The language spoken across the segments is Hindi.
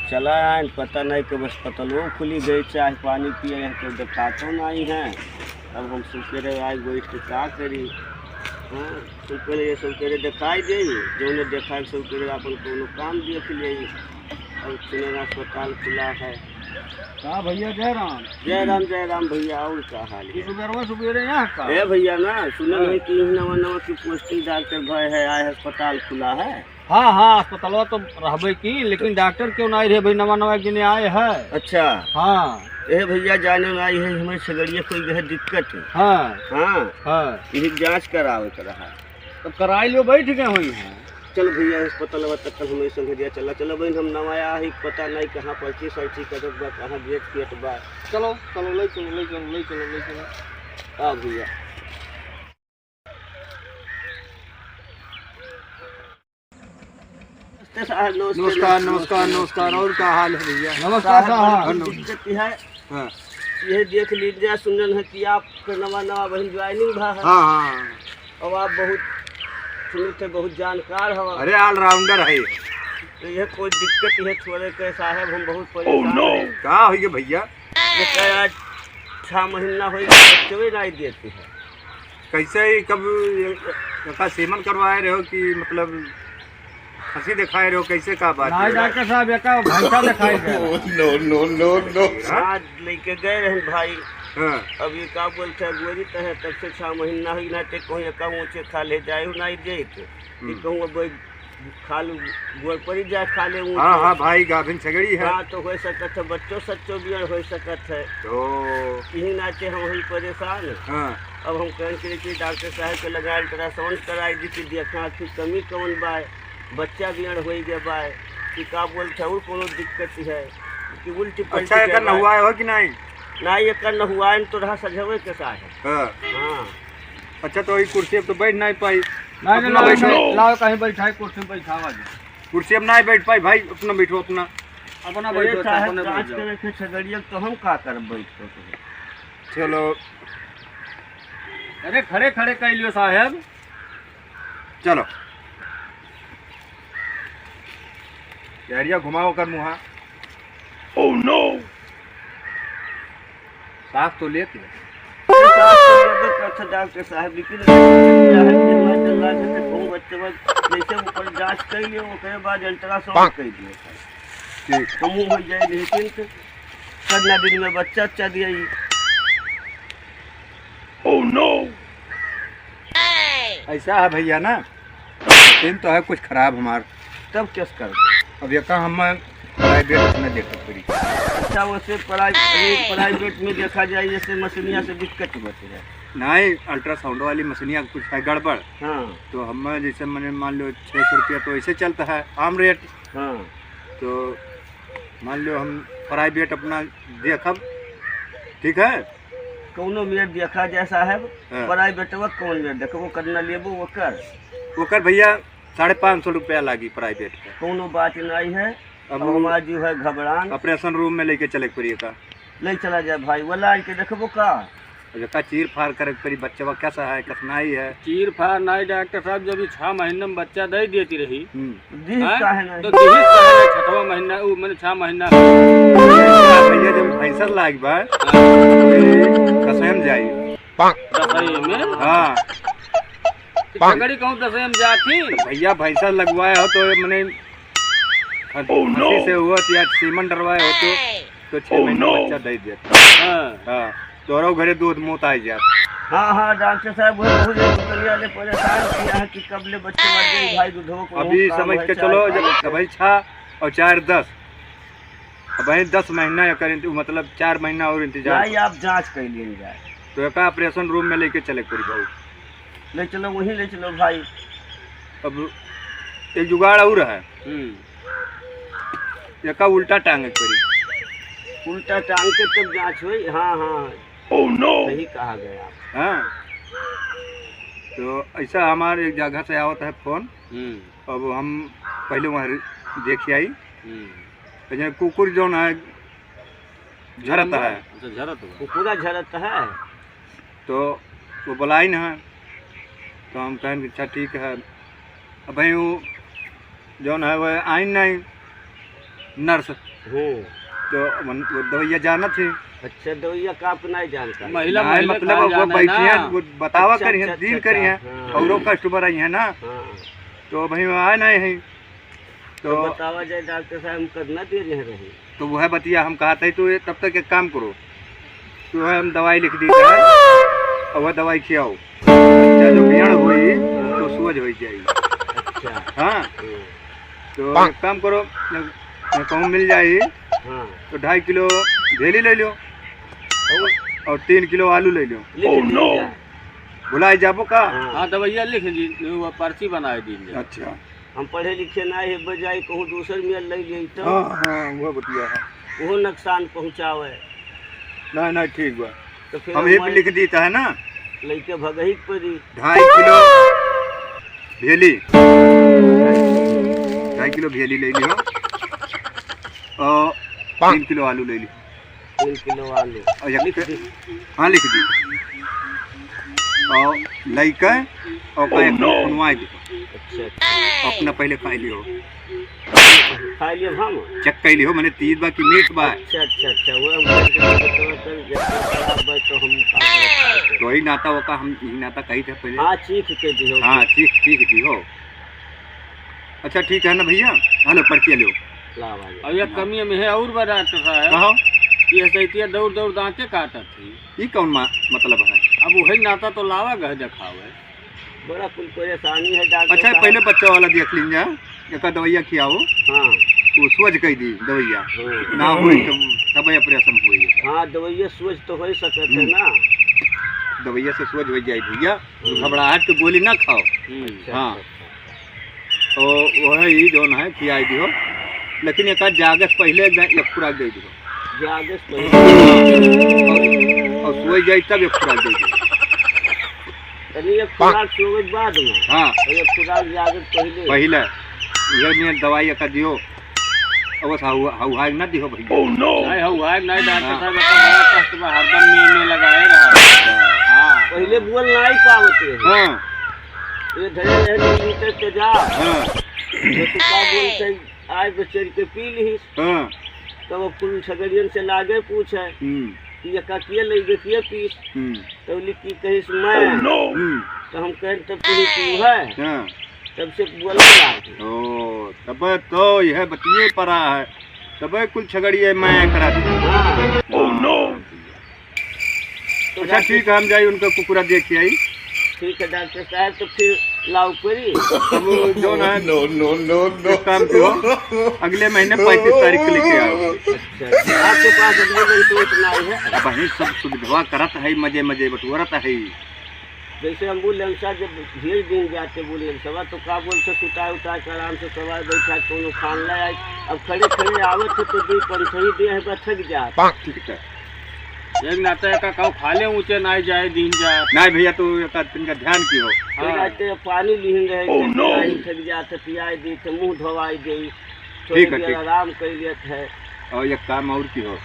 चला आए पता नहीं कि बस पतलो खुली गई चाय पानी पिए हैं तो दिखाते नहीं हैं। अब हम सोचे रहे आज वो क्या करी। हाँ सोचे ये सोचे रहे दिखाई दे जो ने देखा सोचे रहे अपन कोनो काम देख लिए। अब सुने अस्पताल खुला है। कहाँ भैया जय राम जय राम भैया। और क्या हाल है? सुबेरे यहाँ का ए भैया ना सुने नहीं कि नवा नवा की पोस्टिंग डॉक्टर भाई है आए अस्पताल खुला है। हाँ हाँ अस्पताल तो रहबे की लेकिन डॉक्टर क्यों नहीं रहे भाई नवा नवा जिन्हें आए है। अच्छा हाँ ए भैया जाने में आई है हमें सगड़िया कोई है दिक्कत है। हाँ हाँ हाँ यही जांच करावे कर रहा। तो कराई लो भाई ठीक है हुई है। चल भैया अस्पताल तक कल हमें संग दिया चला चलो बहन हम नवाया ही पता नहीं कहाँ पर्ची सर्ची करत बा कहाँ गेट केट बा। चलो चलो ले चलो ले चलो ले चलो ले चलो हाँ भैया। नमस्कार नमस्कार नमस्कार। और क्या हाल है भैया? नमस्कार साहब। दिक्कत है हाँ ये देख लीजिए सुनन है कि आप नवा नवा बहन ज्वाइनिंग भा है। हाँ हाँ और आप बहुत सुने थे बहुत जानकार हो। अरे ऑलराउंडर है। तो यह कोई दिक्कत है छोड़े के साहब हम बहुत परेशान हैं। क्या हो गया भैया? ये कह आज 6 महीना हो गया बच्चे नहीं देते हैं। कैसे ही कब का सेवन करवाए रहे हो कि मतलब हंसी दिखाए रहे हो कैसे का बात? नहीं डॉक्टर साहब एक घंटा दिखाई नो आज लेके गए रहे भाई। हाँ अभी का बोलते हैं गोरी तो है तब से 6 महीना ही ना ते कहूँ एक ऊँचे खा ले जाए नहीं दे कि कहूँ अब खा लू गोर पर जाए खा ले। हाँ हाँ भाई गाभिन छगड़ी है। हाँ तो हो सकत है बच्चों सच्चों भी हो सकत है तो यही नाचे हम वही परेशान। हाँ अब हम कहें कि डॉक्टर साहब के लगा अल्ट्रासाउंड कराई दी कि देखा कि कमी कौन बा बच्चा भी हो गया बा कि का बोलते और कोनो दिक्कत है कि उल्टी अच्छा एक न हुआ है कि नहीं? नहीं एक न हुआ है तो रहा सजवे के साथ। हाँ हाँ अच्छा तो कुर्सी अब तो बैठ नहीं पाई। नहीं लाओ कहीं बैठा कुर्सी में बैठावा कुर्सी अब नहीं बैठ पाई भाई अपना बैठो अपना अपना बैठो जांच करे थे छगड़िया तो हम का कर बैठो। चलो अरे खड़े खड़े कह लियो साहब। चलो यारिया घुमाओ कर मुहा। ओह नो साफ तो लेते डॉक्टर साहब लेकिन जैसे ऊपर जांच कर लियो उसके बाद अल्ट्रासाउंड कर दिए तो मुँह हो जाए लेकिन करना दिन में बच्चा अच्छा दिया। ओह नो ऐसा है भैया ना दिन तो है कुछ खराब हमार तब कैसे कर अब ये हम प्राइवेट में देखा पूरी। अच्छा वैसे प्राइवेट में देखा जाए जैसे मशीनिया से दिक्कत होती है नहीं अल्ट्रासाउंड वाली मशीनिया कुछ है गड़बड़। हाँ तो हम जैसे मैंने मान लो 600 रुपया तो ऐसे चलता है आम रेट। हाँ तो मान लो हम प्राइवेट अपना देखब ठीक है कौनो मेर देखा जैसा है। प्राइवेट वो कौन मेर देखो वो करना लेबो वो कर भैया 550 रुपया लागी प्राइवेट का। कोनो बात नहीं है। अब हमारा जो है घबरान ऑपरेशन रूम में लेके चले पड़ी का ले चला जाए भाई वो लाल के देखबो का चीर फाड़ करे पड़ी बच्चा कैसा है कसनाई है। चीर फाड़ नहीं डॉक्टर साहब जब 6 महीने में बच्चा दे देती रही तो छठवा महीना मैंने 6 महीना भैया जब भैंसर लाग बा कसम जाई दसई में। हाँ छगड़ी कहूँ दसई में जाती भैया भैंसर लगवाए हो तो मैंने से हुआ या सीमन डरवाए हो तो 6 महीने बच्चा दे देता। हाँ तोरो घरे दूध मुँह आई जाए। हाँ हाँ डॉक्टर साहब बहुत परेशान किया है कि कब ले बच्चे भाई दूधों को अभी समझ के चलो जब भाई 6 और 4 10 भाई 10 महीना या करें मतलब 4 महीना और इंतजार। आप जांच कर लिए जाए तो एक ऑपरेशन रूम में लेके चले पूरी भाई ले चलो वहीं ले चलो भाई। अब एक जुगाड़ और है एक उल्टा टांग पड़ी उल्टा टांग के तब जांच हुई। हाँ हाँ ओह नो सही कहा गया। हाँ तो ऐसा हमारे एक जगह से आवत है फोन। अब हम पहले वहाँ देखी आई कुकुर जो है झरत है पूरा झरत है तो वो बुलाई न है तो हम कहें अच्छा ठीक है। अब भाई वो जो है वह आइन नहीं नर्स हूँ। तो वो दवाइया जाना थी। अच्छा दवाइया का अपना ही जानकारी। महिला नहीं, महिला मतलब का वो जाना है बैठी है, ना। वो बतावा अच्छा, करी है, अच्छा, डील अच्छा, करी है, हाँ। और कस्टमर आई है ना, हाँ तो भाई आए नहीं है। तो तो बतावा जाए डॉक्टर साहब हम करना दे रहे। तो वह बतिया हम कहा था, तो ये तब तक एक काम करो, तो वह हम दवाई लिख दी है और वह दवाई खियाओ, अच्छा जो बियण हुई तो सूझ हो जाएगी। अच्छा हाँ, हम्म, तो एक काम करो, कहूँ मिल जाए हाँ तो 2.5 किलो भेली ले लो और और 3 किलो आलू ले लो। लिख दीजिए। भुलाई जाबो का? हाँ, हाँ दवाइया लिख दी, वो पर्ची बना दीजिए। अच्छा, हम पढ़े लिखे ना है बजाय कहूँ दूसर में ले ली तो हाँ हाँ वह बतिया है। वो नुकसान पहुँचावे। नहीं नहीं ठीक बा, तो फिर हम ये भी लिख देता है ना। लड़के भगही पड़ी। 2.5 किलो भेली, 2.5 किलो भेली ले लियो और 3 किलो आलू ले लियो। 3 किलो आलू और एक- लिख दी। हाँ लिख दी, और लइका और का एक खुनवा दो, अच्छा अपना पहले खा लियो, खा लियो हम। चेक कर लियो, मैंने 3 बा की मीठ बा, अच्छा अच्छा अच्छा वो हम खराब भाई तो हम का करते। तो वही नाता वो का हम यही नाता कही थे पहले। हाँ चीख के दियो। हाँ ठीक ठीक दी हो। अच्छा ठीक है ना भैया, हेलो पर्ची लो। लावा और ये कमी में है और बड़ा डॉक्टर साहब, कहो ये सैतिया दौड़ दौड़ दांते काटत थी। ये कौन मतलब है? अब वही नाता तो लावा गए दिखावे। बड़ा कुल परेशानी है डॉक्टर अच्छा साहब। पहले बच्चा वाला देख लीजिए, एक दवाइया खियाओ, हाँ वो सोच कही दी दवाइया हाँ। ना हुई तो तब ऑपरेशन हुई है। हाँ दवाइया सोच तो हो सकते थे ना। दवाइया से सोच हो जाए भैया, घबराहट के गोली ना खाओ। अच्छा, हाँ। अच्छा, तो वही जो है खियाई दियो, लेकिन एक जागस पहले एक खुराक दे दियो, जागे से और सोई जाए तब एक खुराक दे दियो। तनी एक खुराक सोवे के बाद में हाँ और एक खुराक जागे से पहले। पहले ये में दवाई एक दियो, और बस हाउ ना दियो भैया। नहीं हुआ है नहीं डॉक्टर साहब, तो बड़ा कष्ट में हरदम में लगाए रहा। हाँ पहले बोल नहीं पावते। हाँ ये धरे रहे लीटर के जा हाँ तो तू का बोलते आज बचर के पी ली। हाँ तब वो पुलिस छगड़ियन से लागे पूछे कि ये काकिए ले गए पीस। तो बोली की कहिस मैं तो हम कहें तब तू तू है हाँ। तब से बोला लागे। ओ तब तो यह बतिए पड़ा है, तब कुल छगड़िए मैं करा दी। हाँ तो अच्छा ठीक है, हम जाए उनका कुकुरा देख आई। ठीक है डॉक्टर साहब, तो फिर लाऊ पड़ी। अब जो ना एक काम करो, अगले महीने 35 तारीख को लेके आओ। अच्छा आपके पास अगले दिन तो इतना है। वही सब सुविधा करत है, मजे मजे बटोरत है। जैसे एम्बुलेंस जब भेज दिन जाते एम्बुलेंस तो का बोलते सुता उता के आराम से सवार बैठा कोनो खान ले आए। अब खड़े खड़े आवत थे तो दी पंथई दे है थक जाए। ठीक है, एक नाता का कहूँ खाले ऊँचे नहीं जाए दिन जा। नहीं भैया तो एक इनका ध्यान की हो। फिर पानी लीन रहे थक जाते पियाई दी थे मुँह धोवाई दी थोड़ी ठीक है, देर ठीक। आराम कर लेते है। और एक काम और की हो,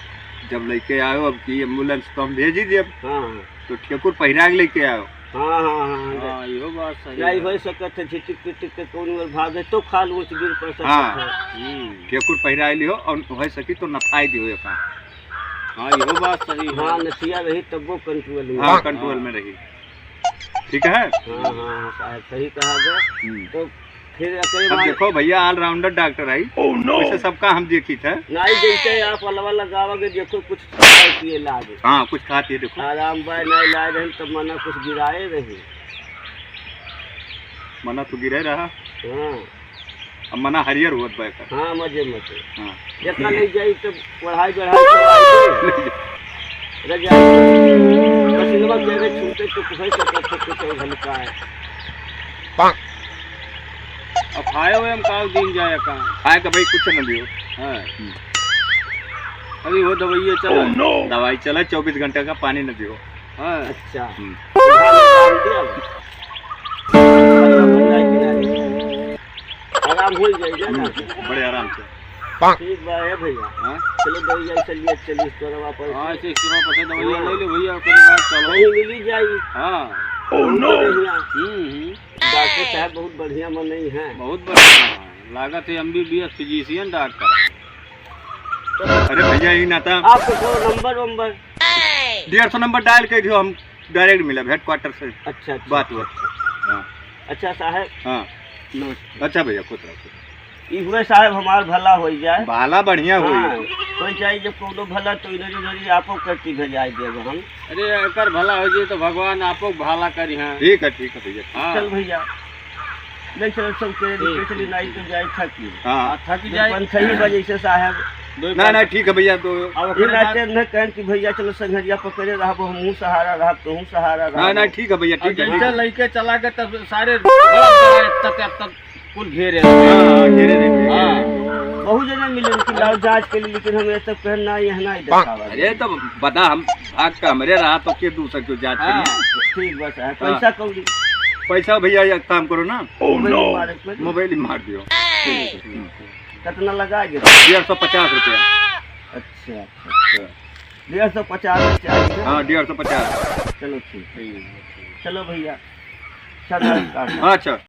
जब लेके आओ अब की एम्बुलेंस तो हम भेज ही दिए, हाँ तो ठेकुर पहिरा के लेके आओ। हाँ हाँ हाँ हाँ यो बात सही नहीं है। हो सकते है झिटिक पिटिक के कौन और भागे तो खाल ऊँच गिर पड़ सकता हाँ। है। ठेकुर पहिरा लियो और हो सकी तो नफाई दियो एक। हाँ यो बात सही है। हाँ नथिया रही तब वो कंट्रोल में। हाँ कंट्रोल में रही। ठीक है। हाँ हाँ साहब सही कहा गया। तो फिर अकेले अब देखो भैया ऑलराउंडर डॉक्टर आई, वैसे सबका हम देखी थे। नहीं जैसे आप अलवा लगाओगे देखो कुछ खाए पिए लागे। हाँ कुछ खाती है देखो। आराम बाय नहीं ला रहे तब मना कुछ गिराए रही। मना तो गिरे रहा, हाँ अब मना हरियर हुआ बैठा। हाँ मजे मजे हाँ देखा नहीं जाई तो पढ़ाई बढ़ाई रजाई पसीना जगह छूटे तो कुछ सकते कुछ हल्का है। अब खाए हुए हम काल दिन जाए कहाँ। खाए का भाई कुछ न दियो। हाँ अभी वो दवाइयाँ चला। दवाई चला, 24 घंटे का पानी न दियो। हाँ अच्छा हम्म। आराम हो जाएगा ना। बड़े आराम से। ठीक बा है भैया। हाँ चलो दवाइया चलिए चलिए तोरा वापस हाँ ऐसे इस तरह पता दवाइयाँ ले लो भैया, उसके बाद चलो। वहीं मिली जाई। हाँ डॉक्टर साहब बहुत बढ़िया मन नहीं है। बहुत बढ़िया है। लागत है MBBS फिजिशियन डॉक्टर। अरे भैया ही ना था, आपको को नंबर वंबर? 150 नंबर डायल कर दियो, हम डायरेक्ट मिला हेडक्वार्टर से। अच्छा बात हुआ। हाँ अच्छा साहब हाँ नमस्ते। अच्छा भैया खुश रहो। इहुए साहब हमार भला हो जाए। भाला बढ़िया हाँ, हुई। कोई चाहिए जब कोनो भला तो इधर उधर आपको करती भेजाई देगा हम। अरे एकर भला हो जाए तो भगवान आपको भला करी हैं। ठीक है भैया। हाँ चल भैया नहीं चल सब के निकली नहीं तो जाए थकी। हाँ थक जाए। 6 बजे से साहब ना ठीक है भैया। तो अब फिर आते न कहन कि भैया चलो संघरिया पकड़े रहा हमहू सहारा रहा तुहू सहारा रहा। ना ठीक है भैया, ठीक है। जैसे लड़के चला के तब सारे तब कुल घेरे। हाँ घेरे देंगे। बहुत जने मिले कि लाओ जांच के लिए, लेकिन हमें तब कहना यहाँ नहीं दिखावा। अरे तो बता, हम भाग का हमरे रहा तो के दूसर क्यों जांच करिए। ठीक बस है। पैसा कौड़ी पैसा भैया एक काम करो ना, मोबाइल मोबाइल ही मार दियो। कितना लगा गया? 150 रुपया। अच्छा अच्छा 150 चाहिए। हाँ 150। चलो ठीक है। चलो भैया चल अच्छा।